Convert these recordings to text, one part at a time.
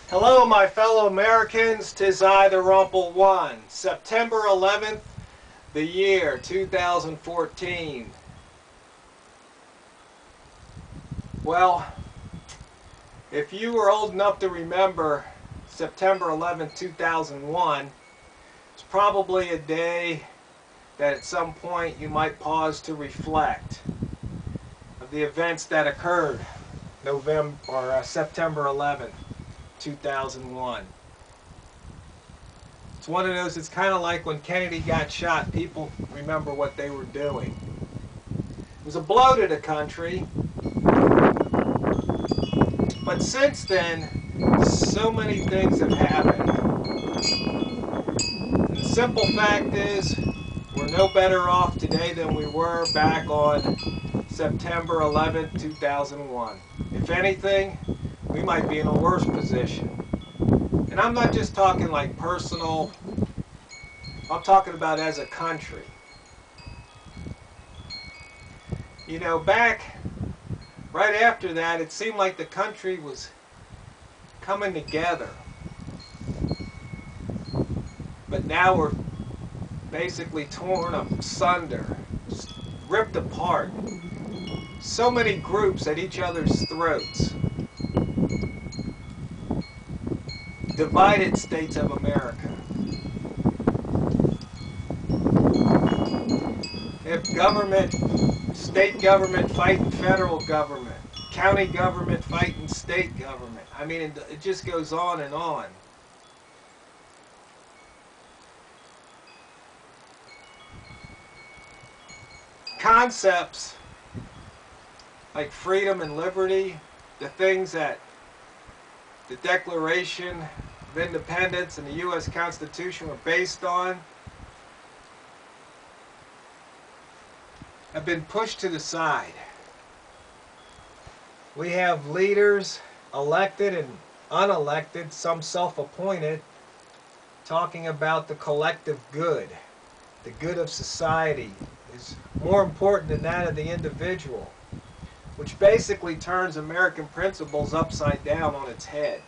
Hello, my fellow Americans. 'Tis I, the Rumpled One. September 11th, the year 2014. Well, if you were old enough to remember September 11th, 2001, it's probably a day that at some point you might pause to reflect of the events that occurred September 11th, 2001. It's one of those, it's kind of like when Kennedy got shot, people remember what they were doing. It was a blow to the country, but since then, so many things have happened. And the simple fact is, we're no better off today than we were back on September 11th, 2001. If anything, we might be in a worse position. And I'm not just talking like personal, I'm talking about as a country. You know, back right after that, it seemed like the country was coming together. But now we're basically torn asunder, ripped apart. So many groups at each other's throats. Divided states of America. If government, state government fighting federal government, county government fighting state government. I mean, it just goes on and on. Concepts like freedom and liberty, the things that the Declaration of Independence and the U.S. Constitution were based on, have been pushed to the side. We have leaders, elected and unelected, some self-appointed, talking about the collective good. The good of society is more important than that of the individual, which basically turns American principles upside down on its head.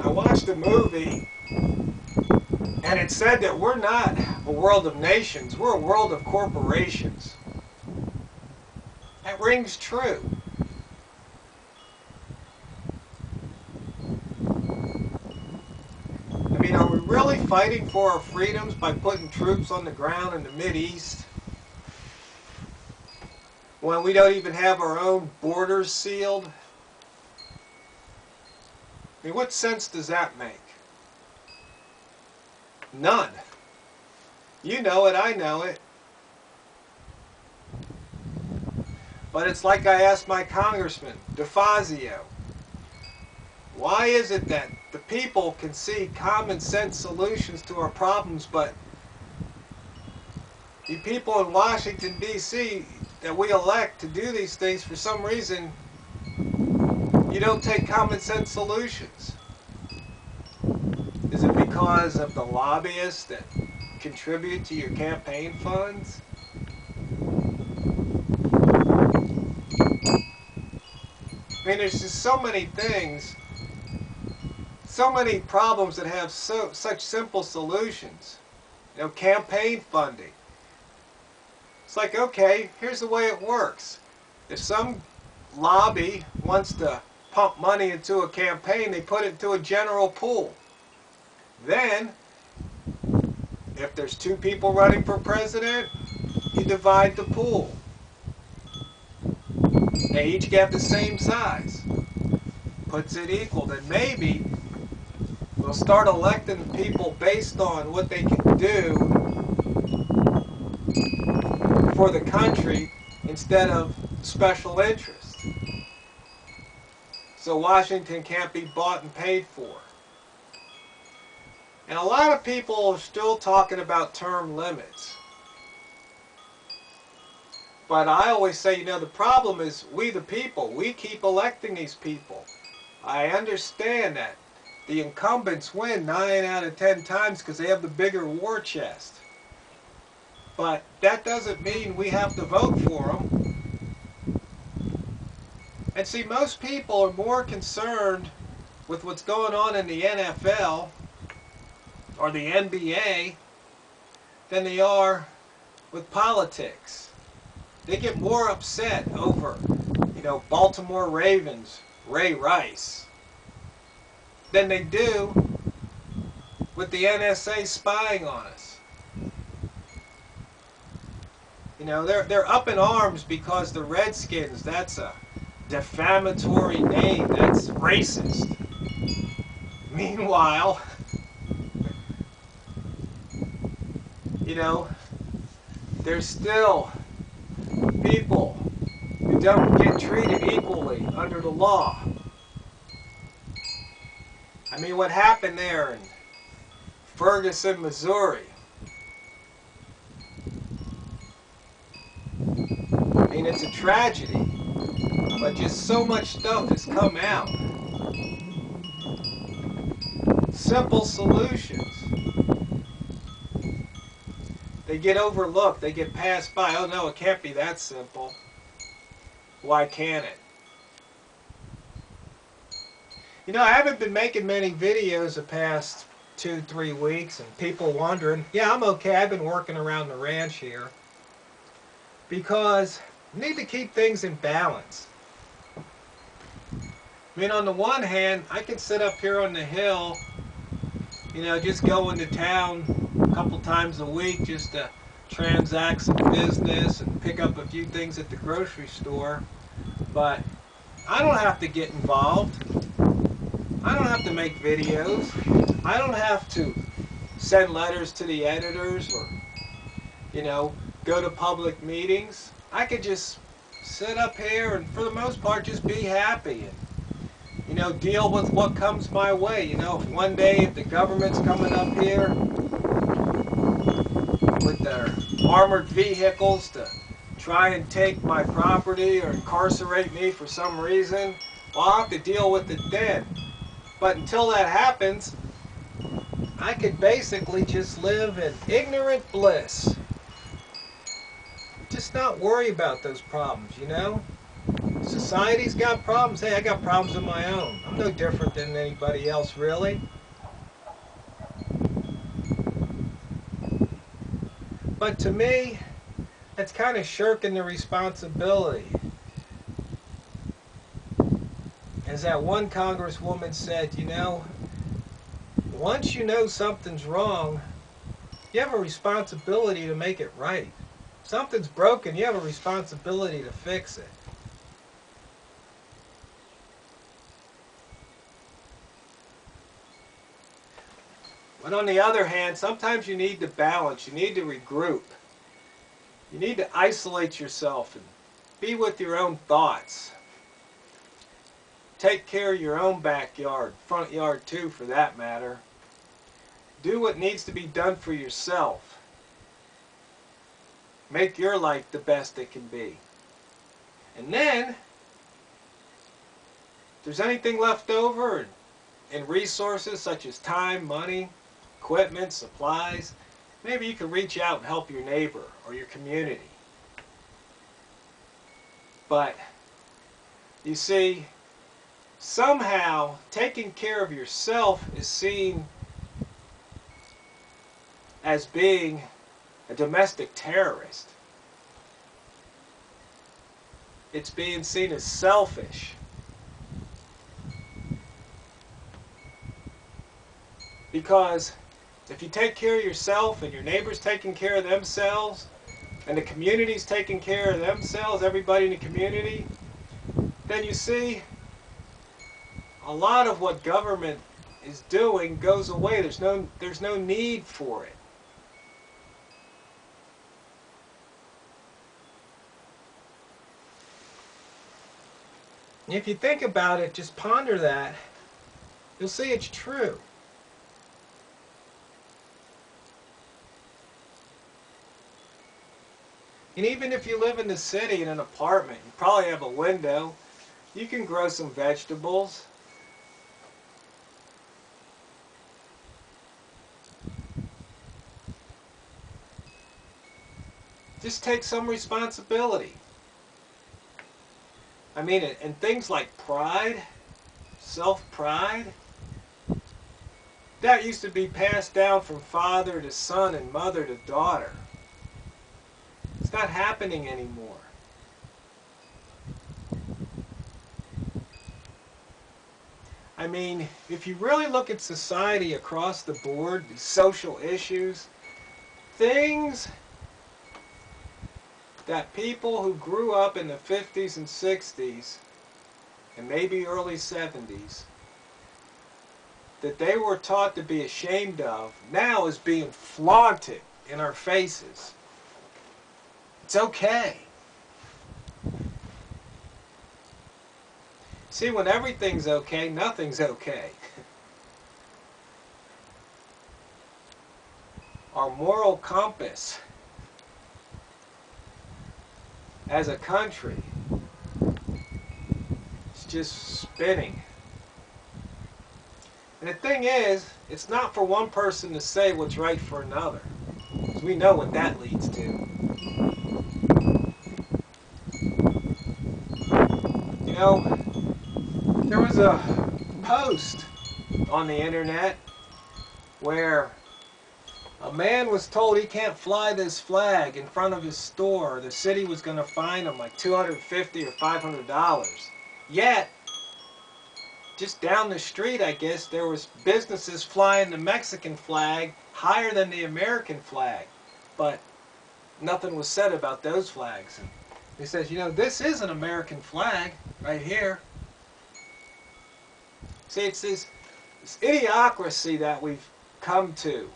I watched a movie and it said that we're not a world of nations, we're a world of corporations. That rings true. I mean, are we really fighting for our freedoms by putting troops on the ground in the Mideast when we don't even have our own borders sealed? I mean, what sense does that make? None. You know it, I know it. But it's like I asked my congressman, DeFazio, why is it that the people can see common sense solutions to our problems, but you people in Washington, D.C., that we elect to do these things, for some reason, you don't take common sense solutions? Is it because of the lobbyists that contribute to your campaign funds? I mean, there's just so many things, so many problems that have such simple solutions. You know, campaign funding. It's like, okay, here's the way it works. If some lobby wants to pump money into a campaign, they put it into a general pool. Then, if there's two people running for president, you divide the pool. They each get the same size. Puts it equal. Then maybe we'll start electing people based on what they can do for the country instead of special interest. So Washington can't be bought and paid for. And a lot of people are still talking about term limits. But I always say, you know, the problem is we the people. We keep electing these people. I understand that the incumbents win 9 out of 10 times because they have the bigger war chest. But that doesn't mean we have to vote for them. And see, most people are more concerned with what's going on in the NFL or the NBA than they are with politics. They get more upset over, Baltimore Ravens, Ray Rice, than they do with the NSA spying on us. They're up in arms because the Redskins, that's a defamatory name, that's racist. Meanwhile, there's still people who don't get treated equally under the law. I mean, what happened there in Ferguson, Missouri? I mean, it's a tragedy, but just so much stuff has come out. Simple solutions. They get overlooked. They get passed by. Oh no, it can't be that simple. Why can't it? I haven't been making many videos the past 2-3 weeks, and people wondering, yeah, I'm okay. I've been working around the ranch here because we need to keep things in balance. I mean, on the one hand, I can sit up here on the hill, just go into town a couple times a week just to transact some business and pick up a few things at the grocery store. But I don't have to get involved. I don't have to make videos. I don't have to send letters to the editors or, go to public meetings. I could just sit up here and, for the most part, just be happy and, deal with what comes my way. If one day if the government's coming up here with their armored vehicles to try and take my property or incarcerate me for some reason, well, I'll have to deal with it then. But until that happens, I could basically just live in ignorant bliss. Just not worry about those problems, Society's got problems. Hey, I got problems of my own. I'm no different than anybody else, really. But to me, that's kind of shirking the responsibility. As that one congresswoman said, once you know something's wrong, you have a responsibility to make it right. If something's broken, you have a responsibility to fix it. But on the other hand, sometimes you need to balance. You need to regroup. You need to isolate yourself and be with your own thoughts. Take care of your own backyard, front yard too, for that matter. Do what needs to be done for yourself. Make your life the best it can be. And then, if there's anything left over in resources such as time, money, equipment, supplies, maybe you can reach out and help your neighbor or your community. But, you see, somehow taking care of yourself is seen as being a domestic terrorist. It's being seen as selfish. Because if you take care of yourself and your neighbor's taking care of themselves and the community's taking care of themselves, everybody in the community, then you see a lot of what government is doing goes away. There's no need for it. If you think about it, just ponder that, you'll see it's true. And even if you live in the city in an apartment, you probably have a window, you can grow some vegetables. Just take some responsibility. I mean, and things like pride, self-pride, that used to be passed down from father to son and mother to daughter. It's not happening anymore. I mean, if you really look at society across the board, these social issues, things that people who grew up in the 50s and 60s and maybe early 70s, that they were taught to be ashamed of, now is being flaunted in our faces. It's okay. See, when everything's okay, nothing's okay. Our moral compass as a country is just spinning. And the thing is, it's not for one person to say what's right for another, because we know what that leads to. You know, there was a post on the internet where a man was told he can't fly this flag in front of his store. The city was going to fine him like $250 or $500. Yet, just down the street, I guess, there was businesses flying the Mexican flag higher than the American flag. But nothing was said about those flags. And he says, you know, this is an American flag right here. See, it's this idiocracy that we've come to.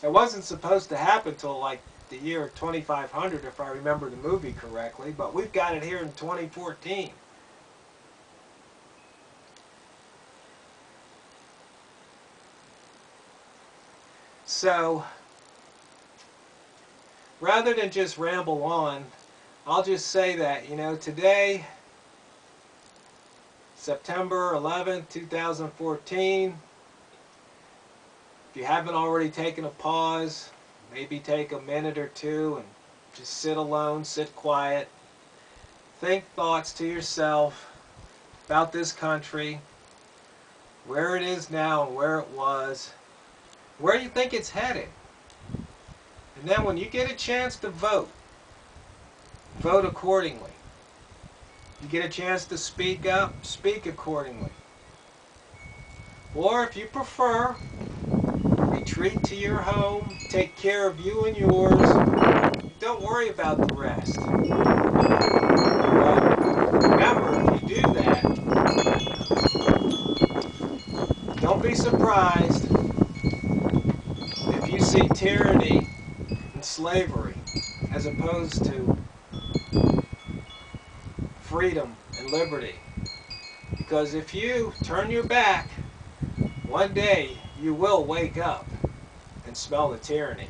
It wasn't supposed to happen till like the year 2500, if I remember the movie correctly, but we've got it here in 2014. So, rather than just ramble on, I'll just say that, you know, today, September 11th, 2014, if you haven't already taken a pause, maybe take a minute or two and just sit alone, sit quiet. Think thoughts to yourself about this country, where it is now and where it was, where you think it's headed. And then when you get a chance to vote, vote accordingly. You get a chance to speak up, speak accordingly. Or if you prefer, retreat to your home, take care of you and yours. Don't worry about the rest. But remember, if you do that, don't be surprised if you see tyranny and slavery as opposed to freedom and liberty. Because if you turn your back, one day you will wake up and smell the tyranny.